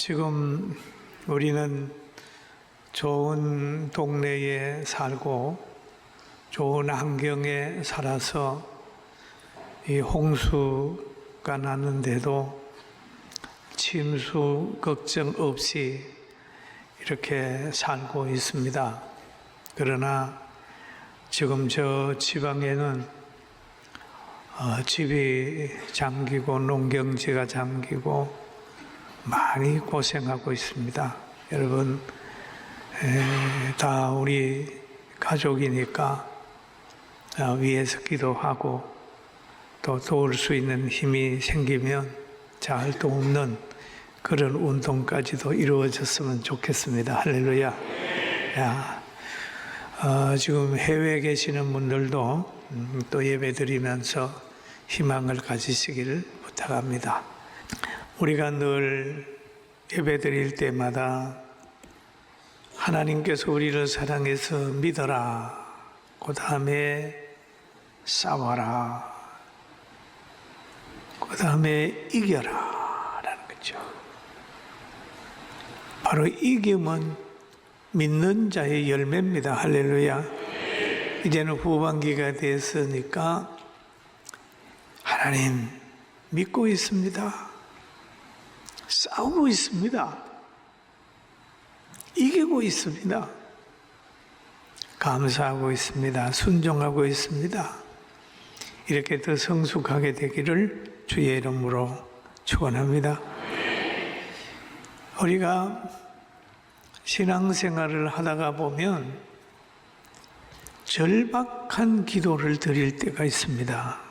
지금 우리는 좋은 동네에 살고 좋은 환경에 살아서 이 홍수가 났는데도 침수 걱정 없이 이렇게 살고 있습니다. 그러나 지금 저 지방에는 집이 잠기고 농경지가 잠기고 많이 고생하고 있습니다. 여러분 다 우리 가족이니까 위에서 기도하고 또 도울 수 있는 힘이 생기면 잘 돕는 그런 운동까지도 이루어졌으면 좋겠습니다. 할렐루야. 지금 해외에 계시는 분들도 또 예배 드리면서 희망을 가지시길 부탁합니다. 우리가 늘 예배 드릴 때마다 하나님께서 우리를 사랑해서 믿어라, 그 다음에 싸워라, 그 다음에 이겨라 라는 거죠. 바로 이김은 믿는 자의 열매입니다. 할렐루야. 이제는 후반기가 됐으니까 하나님 믿고 있습니다. 싸우고 있습니다. 이기고 있습니다. 감사하고 있습니다. 순종하고 있습니다. 이렇게 더 성숙하게 되기를 주의 이름으로 축원합니다. 우리가 신앙생활을 하다가 보면 절박한 기도를 드릴 때가 있습니다.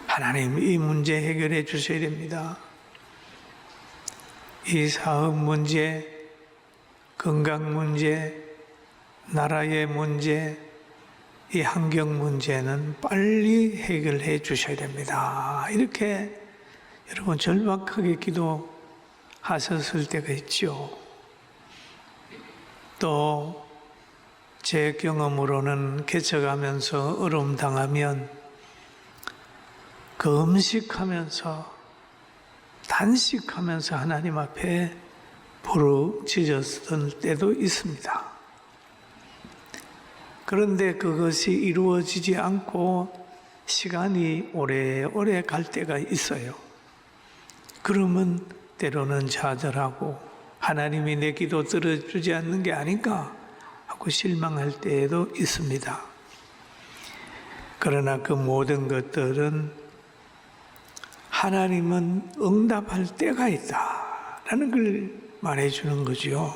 하나님, 이 문제 해결해 주셔야 됩니다. 이 사업 문제, 건강 문제, 나라의 문제, 이 환경 문제는 빨리 해결해 주셔야 됩니다. 이렇게 여러분 절박하게 기도하셨을 때가 있죠. 또 제 경험으로는 개척하면서 어려움 당하면 금식하면서 단식하면서 하나님 앞에 부르짖었을 때도 있습니다. 그런데 그것이 이루어지지 않고 시간이 오래오래 갈 때가 있어요. 그러면 때로는 좌절하고 하나님이 내 기도 들어주지 않는 게 아닌가 하고 실망할 때도 있습니다. 그러나 그 모든 것들은 하나님은 응답할 때가 있다라는 걸 말해주는 거죠.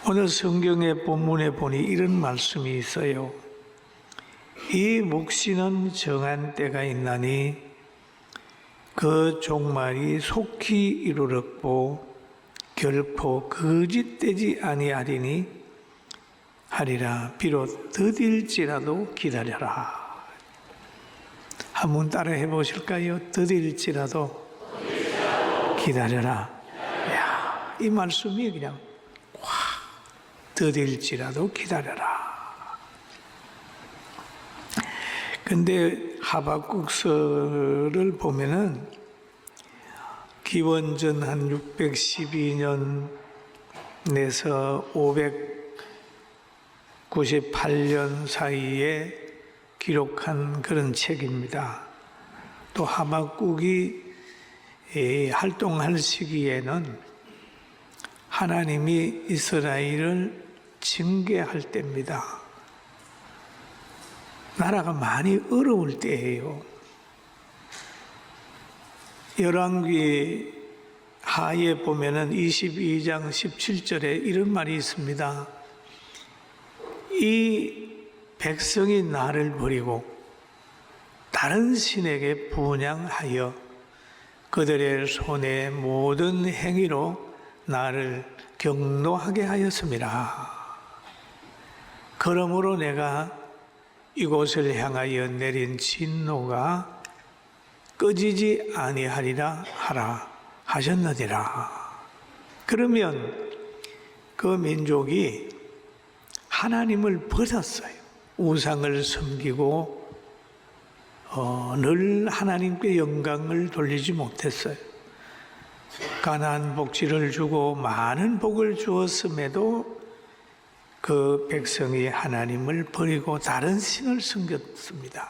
오늘 성경의 본문에 보니 이런 말씀이 있어요. 이 묵시는 정한 때가 있나니 그 종말이 속히 이르렀고 결코 거짓되지 아니하리니 하리라. 비록 더딜지라도 기다려라. 한번 따라 해보실까요? 더딜지라도 기다려라. 이야, 이 말씀이 그냥 더딜지라도 기다려라. 근데 하박국서를 보면은 기원전 한 612년 내서 598년 사이에 기록한 그런 책입니다. 또 하박국이 활동할 시기에는 하나님이 이스라엘을 징계할 때입니다. 나라가 많이 어려울 때예요. 열왕기 하에 보면은 22장 17절에 이런 말이 있습니다. 이 백성이 나를 버리고 다른 신에게 분향하여 그들의 손의 모든 행위로 나를 경노하게 하였습니다. 그러므로 내가 이곳을 향하여 내린 진노가 꺼지지 아니하리라 하라 하셨느니라. 그러면 그 민족이 하나님을 버렸어요. 우상을 섬기고 늘 하나님께 영광을 돌리지 못했어요. 가나안 복지를 주고 많은 복을 주었음에도 그 백성이 하나님을 버리고 다른 신을 섬겼습니다.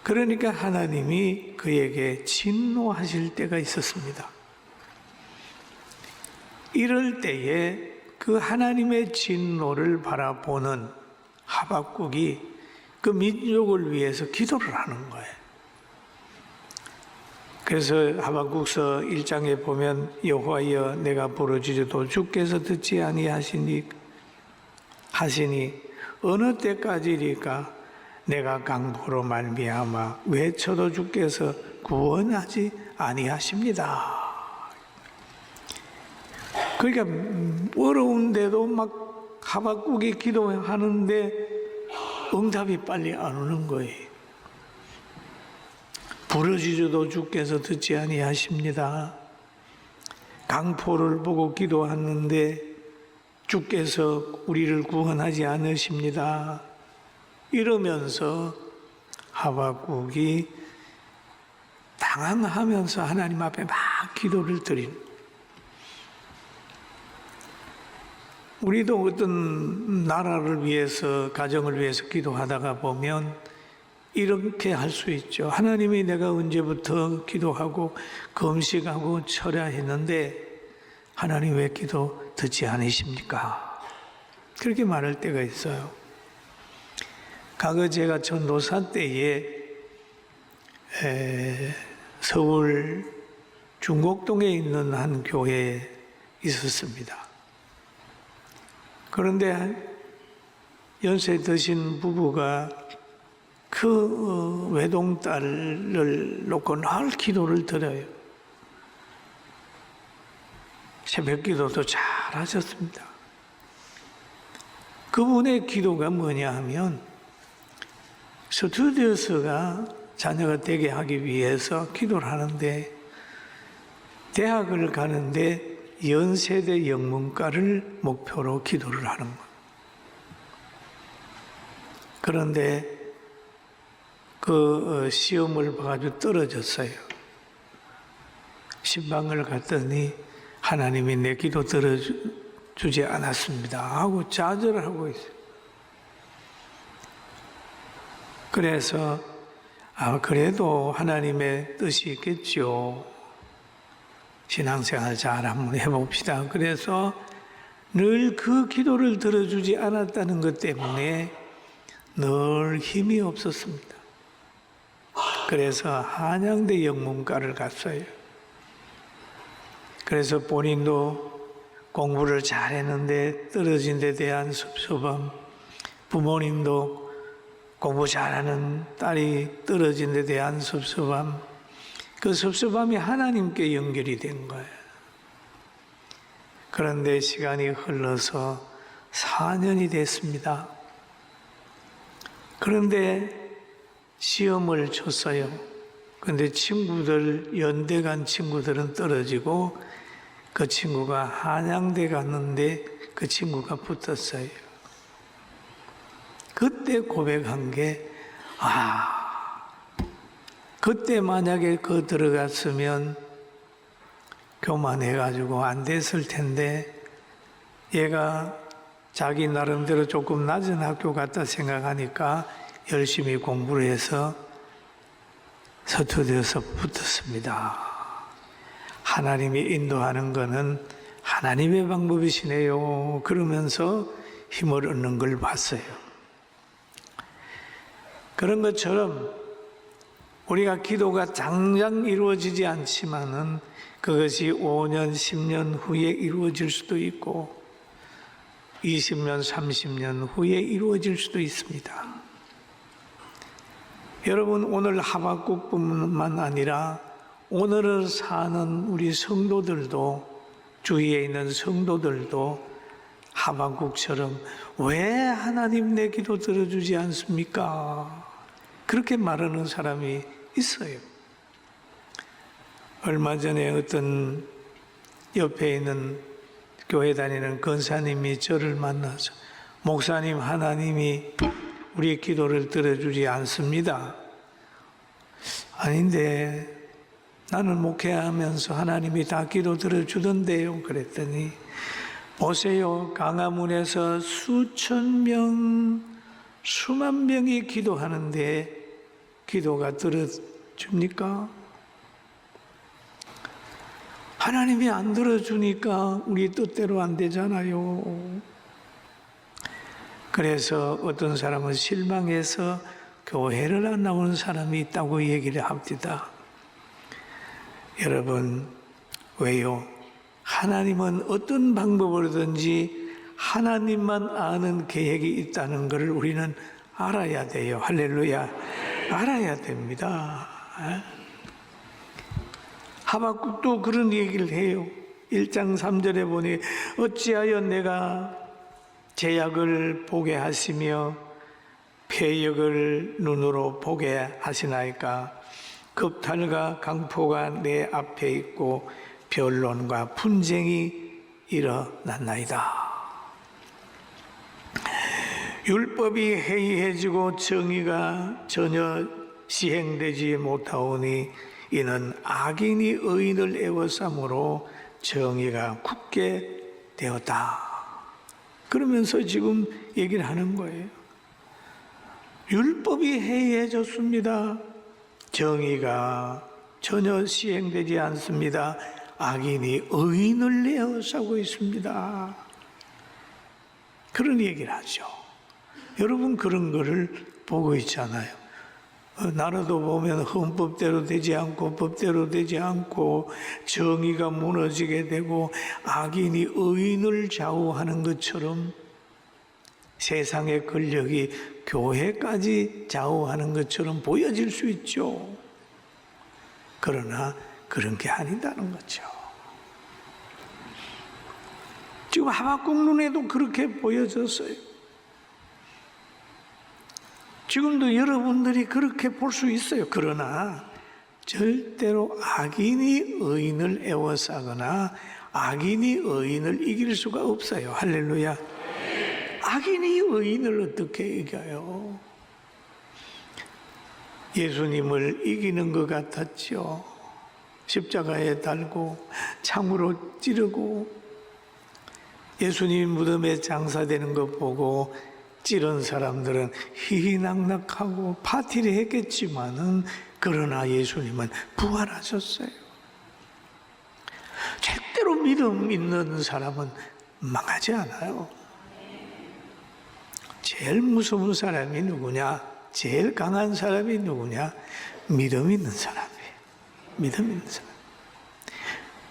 그러니까 하나님이 그에게 진노하실 때가 있었습니다. 이럴 때에 그 하나님의 진노를 바라보는 하박국이 그 민족을 위해서 기도를 하는 거예요. 그래서 하박국서 1장에 보면 여호와여 내가 부르짖어도 주께서 듣지 아니하시니 어느 때까지리까 내가 강포로 말미암아 외쳐도 주께서 구원하지 아니하십니다. 그러니까 어려운데도 막 하박국이 기도하는데 응답이 빨리 안 오는 거예요. 부르짖어도 주께서 듣지 아니하십니다. 강포를 보고 기도하는데 주께서 우리를 구원하지 않으십니다. 이러면서 하박국이 당황하면서 하나님 앞에 막 기도를 드린. 우리도 어떤 나라를 위해서, 가정을 위해서 기도하다가 보면 이렇게 할 수 있죠. 하나님이 내가 언제부터 기도하고 금식하고 철야했는데 하나님 왜 기도 듣지 않으십니까? 그렇게 말할 때가 있어요. 과거 제가 전도사 때에 서울 중곡동에 있는 한 교회에 있었습니다. 그런데 연세 드신 부부가 그 외동딸을 놓고 늘 기도를 드려요. 새벽 기도도 잘 하셨습니다. 그분의 기도가 뭐냐 하면 스튜디오스가 자녀가 되게 하기 위해서 기도를 하는데 대학을 가는데 연세대 영문과를 목표로 기도를 하는 거예요. 그런데 그 시험을 봐가지고 떨어졌어요. 신방을 갔더니 하나님이 내 기도 들어주지 않았습니다 하고 좌절을 하고 있어요. 그래서 그래도 하나님의 뜻이 있겠죠. 신앙생활 잘 한번 해봅시다. 그래서 늘 그 기도를 들어주지 않았다는 것 때문에 늘 힘이 없었습니다. 그래서 한양대 영문과를 갔어요. 그래서 본인도 공부를 잘했는데 떨어진 데 대한 섭섭함, 부모님도 공부 잘하는 딸이 떨어진 데 대한 섭섭함, 그 섭섭함이 하나님께 연결이 된 거예요. 그런데 시간이 흘러서 4년이 됐습니다. 그런데 시험을 쳤어요. 그런데 친구들, 연대 간 친구들은 떨어지고 그 친구가 한양대 갔는데 그 친구가 붙었어요. 그때 고백한 게, 그때 만약에 그 들어갔으면 교만해가지고 안 됐을 텐데 얘가 자기 나름대로 조금 낮은 학교 갔다 생각하니까 열심히 공부를 해서 서투되어서 붙었습니다. 하나님이 인도하는 것은 하나님의 방법이시네요. 그러면서 힘을 얻는 걸 봤어요. 그런 것처럼 우리가 기도가 당장 이루어지지 않지만은 그것이 5년, 10년 후에 이루어질 수도 있고 20년, 30년 후에 이루어질 수도 있습니다. 여러분, 오늘 하박국뿐만 아니라 오늘을 사는 우리 성도들도, 주위에 있는 성도들도 하박국처럼 왜 하나님 내 기도 들어주지 않습니까? 그렇게 말하는 사람이 있어요. 얼마 전에 어떤 옆에 있는 교회 다니는 권사님이 저를 만나서, 목사님, 하나님이 우리의 기도를 들어주지 않습니다. 아닌데 나는 목회하면서 하나님이 다 기도 들어주던데요. 그랬더니 보세요. 강화문에서 수천 명, 수만 명이 기도하는데 기도가 들어줍니까? 하나님이 안 들어주니까 우리 뜻대로 안 되잖아요. 그래서 어떤 사람은 실망해서 교회를 안 나오는 사람이 있다고 얘기를 합니다. 여러분, 왜요? 하나님은 어떤 방법으로든지 하나님만 아는 계획이 있다는 것을 우리는 알아야 돼요. 할렐루야. 알아야 됩니다. 하박국도 그런 얘기를 해요. 1장 3절에 보니 어찌하여 내가 제약을 보게 하시며 폐역을 눈으로 보게 하시나이까. 급탈과 강포가 내 앞에 있고 변론과 분쟁이 일어났나이다. 율법이 해이해지고 정의가 전혀 시행되지 못하오니 이는 악인이 의인을 애워싸므로 정의가 굳게 되었다. 그러면서 지금 얘기를 하는 거예요. 율법이 해이해졌습니다. 정의가 전혀 시행되지 않습니다. 악인이 의인을 애워싸고 있습니다. 그런 얘기를 하죠. 여러분 그런 거를 보고 있잖아요. 나라도 보면 헌법대로 되지 않고 법대로 되지 않고 정의가 무너지게 되고 악인이 의인을 좌우하는 것처럼 세상의 권력이 교회까지 좌우하는 것처럼 보여질 수 있죠. 그러나 그런 게 아니다는 거죠. 지금 하박국 눈에도 그렇게 보여졌어요. 지금도 여러분들이 그렇게 볼 수 있어요. 그러나 절대로 악인이 의인을 애워싸거나 악인이 의인을 이길 수가 없어요. 할렐루야. 악인이 의인을 어떻게 이겨요? 예수님을 이기는 것 같았죠. 십자가에 달고 창으로 찌르고 예수님 무덤에 장사되는 것 보고 찌른 사람들은 희희낙낙하고 파티를 했겠지만은 그러나 예수님은 부활하셨어요. 절대로 믿음 있는 사람은 망하지 않아요. 제일 무서운 사람이 누구냐? 제일 강한 사람이 누구냐? 믿음 있는 사람이에요. 믿음 있는 사람.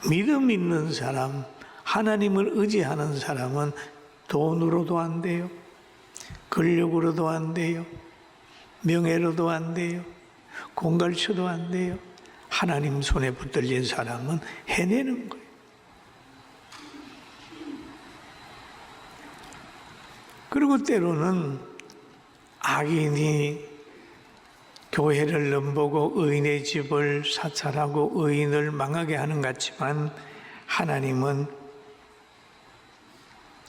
믿음 있는 사람, 하나님을 의지하는 사람은 돈으로도 안 돼요. 권력으로도 안 돼요. 명예로도 안 돼요. 공갈쳐도 안 돼요. 하나님 손에 붙들린 사람은 해내는 거예요. 그리고 때로는 악인이 교회를 넘보고 의인의 집을 사찰하고 의인을 망하게 하는 것 같지만 하나님은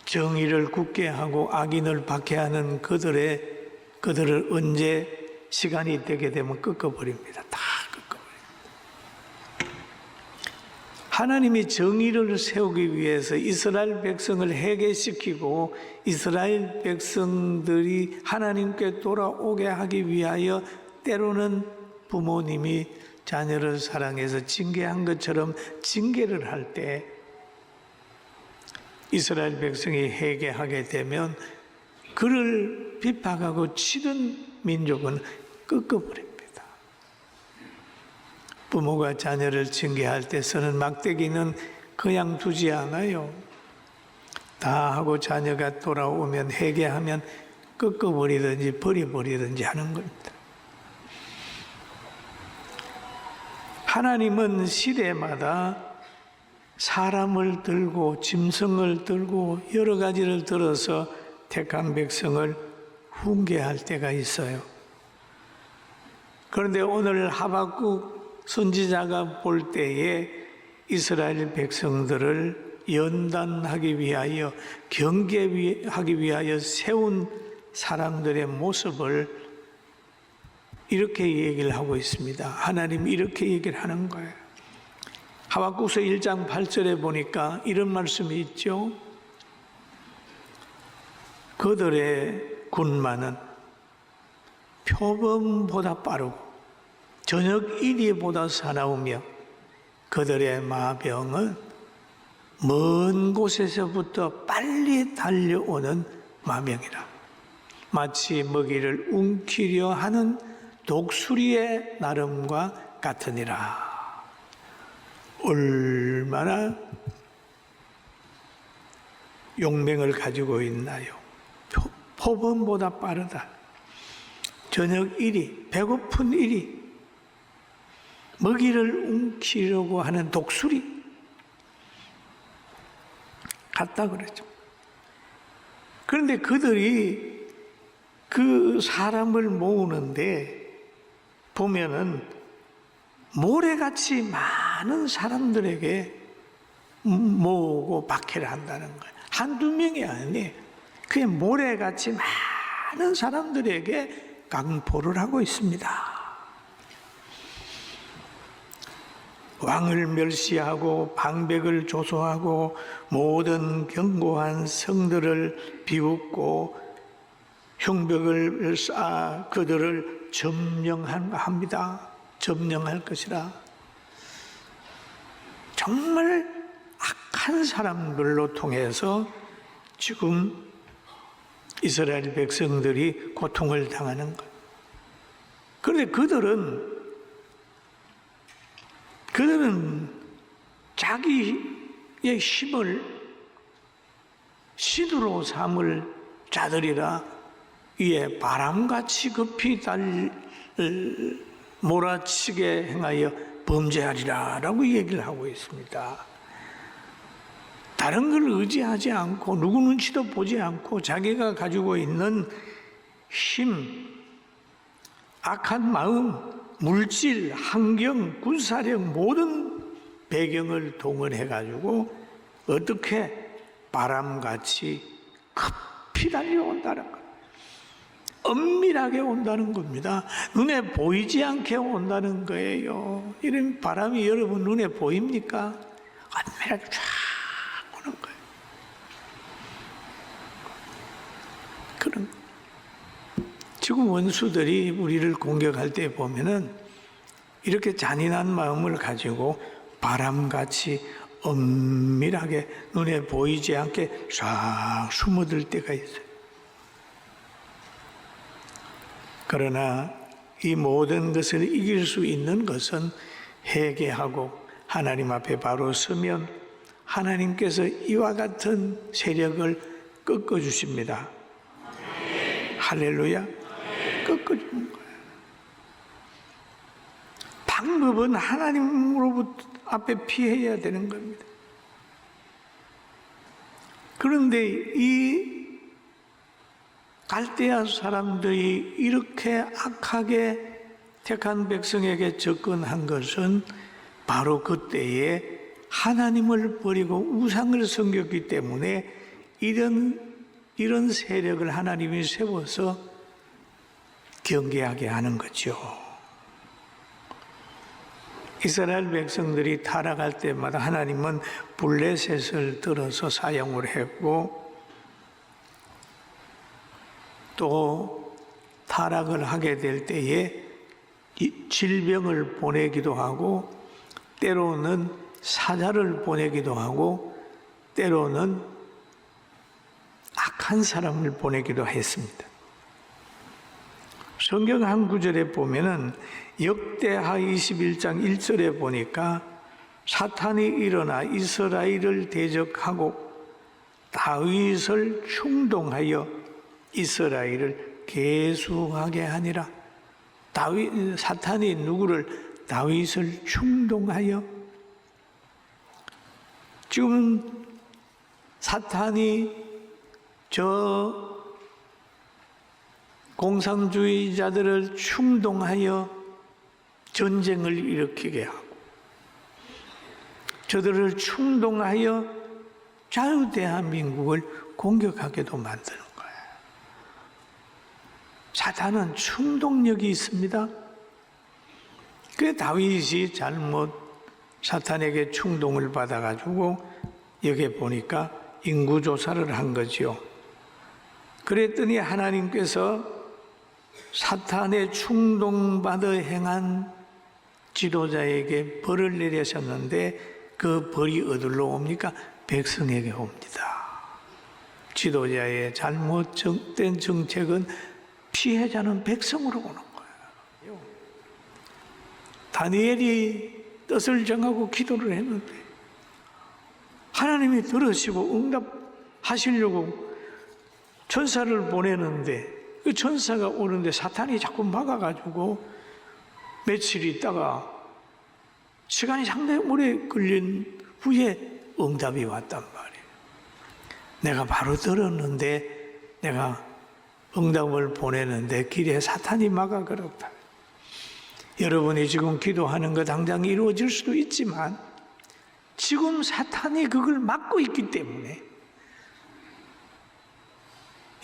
정의를 굳게 하고 악인을 박해하는 그들을 언제 시간이 되게 되면 꺾어버립니다. 다 꺾어버립니다. 하나님이 정의를 세우기 위해서 이스라엘 백성을 해계시키고 이스라엘 백성들이 하나님께 돌아오게 하기 위하여 때로는 부모님이 자녀를 사랑해서 징계한 것처럼 징계를 할 때 이스라엘 백성이 회개하게 되면 그를 핍박하고 치던 민족은 꺾어버립니다. 부모가 자녀를 징계할 때 쓰는 막대기는 그냥 두지 않아요. 다 하고 자녀가 돌아오면 회개하면 꺾어버리든지 버려버리든지 하는 겁니다. 하나님은 시대마다 사람을 들고 짐승을 들고 여러 가지를 들어서 택한 백성을 훈계할 때가 있어요. 그런데 오늘 하박국 선지자가 볼 때에 이스라엘 백성들을 연단하기 위하여 경계하기 위하여 세운 사람들의 모습을 이렇게 얘기를 하고 있습니다. 하나님 이렇게 얘기를 하는 거예요. 하박국서 1장 8절에 보니까 이런 말씀이 있죠. 그들의 군마는 표범보다 빠르고 저녁 이리보다 사나우며 그들의 마병은 먼 곳에서부터 빨리 달려오는 마병이라. 마치 먹이를 움키려 하는 독수리의 나름과 같으니라. 얼마나 용맹을 가지고 있나요? 표범보다 빠르다. 저녁 일이, 배고픈 일이, 먹이를 움키려고 하는 독수리 같다 그랬죠. 그런데 그들이 그 사람을 모으는데 보면은 모래같이 많은 사람들에게 모으고 박해를 한다는 거예요. 한두 명이 아니에요. 그냥 모래같이 많은 사람들에게 강포를 하고 있습니다. 왕을 멸시하고 방백을 조소하고 모든 견고한 성들을 비웃고 흉벽을 쌓아 그들을 점령합니다. 점령할 것이라. 정말 악한 사람들로 통해서 지금 이스라엘 백성들이 고통을 당하는 것. 그런데 그들은 자기의 힘을 신으로 삼을 자들이라 이에 바람같이 급히 몰아치게 행하여 범죄하리라 라고 얘기를 하고 있습니다. 다른 걸 의지하지 않고 누구 눈치도 보지 않고 자기가 가지고 있는 힘, 악한 마음, 물질, 환경, 군사력 모든 배경을 동원해가지고 어떻게 바람같이 급히 달려온다는 거예요. 엄밀하게 온다는 겁니다. 눈에 보이지 않게 온다는 거예요. 이런 바람이 여러분 눈에 보입니까? 엄밀하게 쫙 오는 거예요. 그런 지금 원수들이 우리를 공격할 때 보면은 이렇게 잔인한 마음을 가지고 바람같이 엄밀하게 눈에 보이지 않게 싹 숨어들 때가 있어요. 그러나 이 모든 것을 이길 수 있는 것은 회개하고 하나님 앞에 바로 서면 하나님께서 이와 같은 세력을 꺾어주십니다. 할렐루야. 꺾어주는 거예요. 방법은 하나님으로부터 앞에 피해야 되는 겁니다. 그런데 이 갈대아 사람들이 이렇게 악하게 택한 백성에게 접근한 것은 바로 그때에 하나님을 버리고 우상을 섬겼기 때문에 이런 세력을 하나님이 세워서 경계하게 하는 거죠. 이스라엘 백성들이 타락할 때마다 하나님은 블레셋을 들어서 사용을 했고 또 타락을 하게 될 때에 질병을 보내기도 하고 때로는 사자를 보내기도 하고 때로는 악한 사람을 보내기도 했습니다. 성경 한 구절에 보면은 역대하 21장 1절에 보니까 사탄이 일어나 이스라엘을 대적하고 다윗을 충동하여 이스라엘을 계수하게 하니라. 사탄이 누구를? 다윗을 충동하여. 지금 사탄이 저 공산주의자들을 충동하여 전쟁을 일으키게 하고 저들을 충동하여 자유대한민국을 공격하게도 만드는 거예요. 사탄은 충동력이 있습니다. 그래 다윗이 잘못 사탄에게 충동을 받아가지고 여기 보니까 인구조사를 한 거지요. 그랬더니 하나님께서 사탄에 충동받아 행한 지도자에게 벌을 내리셨는데 그 벌이 어디로 옵니까? 백성에게 옵니다. 지도자의 잘못된 정책은 피해자는 백성으로 오는 거예요. 다니엘이 뜻을 정하고 기도를 했는데 하나님이 들으시고 응답하시려고 천사를 보내는데 그 천사가 오는데 사탄이 자꾸 막아가지고 며칠 있다가 시간이 상당히 오래 걸린 후에 응답이 왔단 말이에요. 내가 바로 들었는데 내가 응답을 보내는데 길에 사탄이 막아 그렇다. 여러분이 지금 기도하는 거 당장 이루어질 수도 있지만 지금 사탄이 그걸 막고 있기 때문에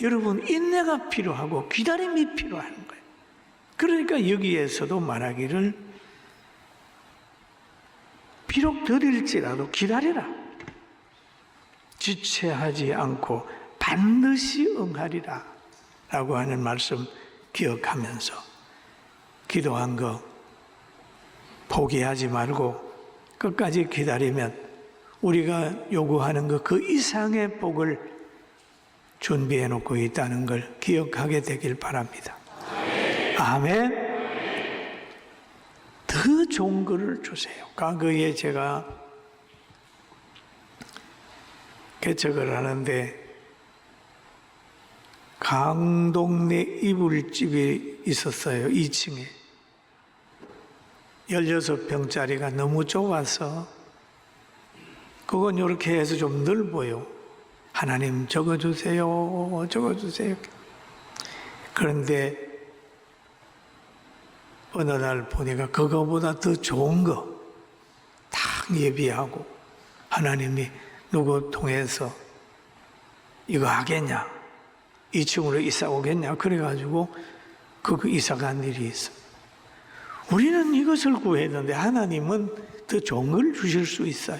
여러분 인내가 필요하고 기다림이 필요한 거예요. 그러니까 여기에서도 말하기를 비록 더딜지라도 기다리라. 지체하지 않고 반드시 응하리라 라고 하는 말씀 기억하면서 기도한 거 포기하지 말고 끝까지 기다리면 우리가 요구하는 것 그 이상의 복을 준비해 놓고 있다는 걸 기억하게 되길 바랍니다. 아멘. 더 좋은 것을 주세요. 과거에 제가 개척을 하는데 강동네 이불집이 있었어요. 2층에 16평짜리가 너무 좁아서 그건 이렇게 해서 좀 넓어요. 하나님 적어주세요. 적어주세요. 그런데 어느 날 보니까 그거보다 더 좋은 거 딱 예비하고 하나님이 누구 통해서 이거 하겠냐? 2층으로 이사 오겠냐? 그래가지고 그 이사 간 일이 있어. 우리는 이것을 구했는데 하나님은 더 좋은 걸 주실 수 있어요.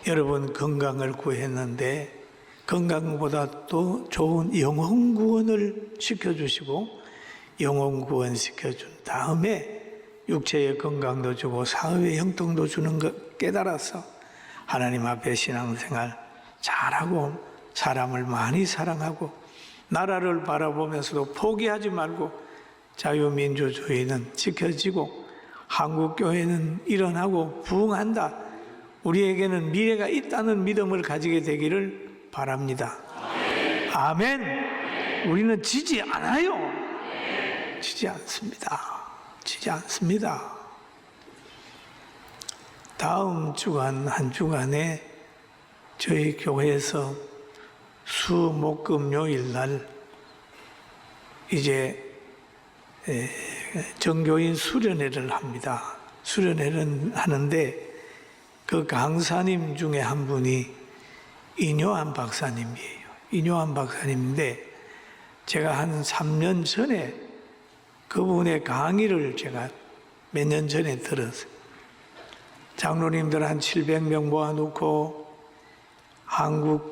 여러분 건강을 구했는데 건강보다 또 좋은 영혼 구원을 시켜주시고 영혼 구원 시켜준 다음에 육체의 건강도 주고 사회의 형통도 주는 것 깨달아서 하나님 앞에 신앙생활 잘하고 사람을 많이 사랑하고 나라를 바라보면서도 포기하지 말고 자유민주주의는 지켜지고 한국교회는 일어나고 부흥한다. 우리에게는 미래가 있다는 믿음을 가지게 되기를 바랍니다. 아멘. 우리는 지지 않아요. 지지 않습니다. 지지 않습니다. 다음 주간 한 주간에 저희 교회에서 수, 목, 금, 요일 날 이제 정교인 수련회를 합니다. 수련회를 하는데 그 강사님 중에 한 분이 이뇨한 박사님이에요. 이뇨한 박사님인데 제가 한 3년 전에 그분의 강의를 제가 몇 년 전에 들었어요. 장로님들 한 700명 모아놓고 한국의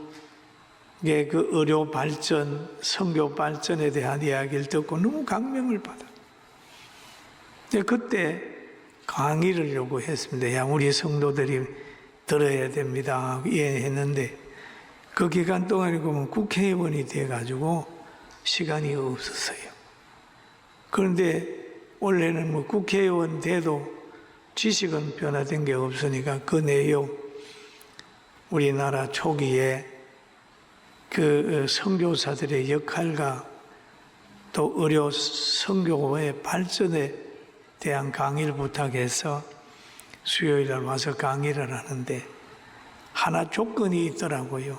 그 의료 발전, 선교 발전에 대한 이야기를 듣고 너무 감명을 받았어요. 그때 강의를 요구했습니다. 야, 우리 성도들이 들어야 됩니다. 이해했는데 그 기간 동안에 보면 국회의원이 돼가지고 시간이 없었어요. 그런데 원래는 뭐 국회의원 돼도 지식은 변화된 게 없으니까 그 내용 우리나라 초기에 그 선교사들의 역할과 또 의료 선교의 발전에 대한 강의를 부탁해서 수요일 날 와서 강의를 하는데 하나 조건이 있더라고요.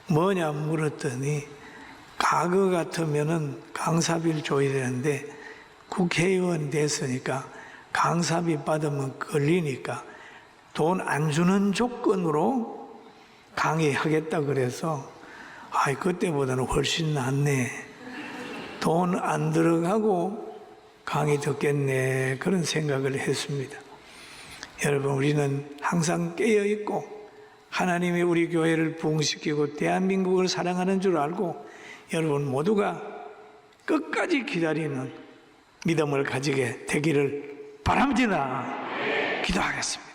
뭐냐 물었더니 과거 같으면은 강사비를 줘야 되는데 국회의원 됐으니까 강사비 받으면 걸리니까 돈 안 주는 조건으로 강의하겠다 그래서 아이 그때보다는 훨씬 낫네. 돈 안 들어가고 강의 듣겠네. 그런 생각을 했습니다. 여러분, 우리는 항상 깨어 있고 하나님이 우리 교회를 부흥시키고 대한민국을 사랑하는 줄 알고 여러분 모두가 끝까지 기다리는 믿음을 가지게 되기를 바랍니다. 기도하겠습니다.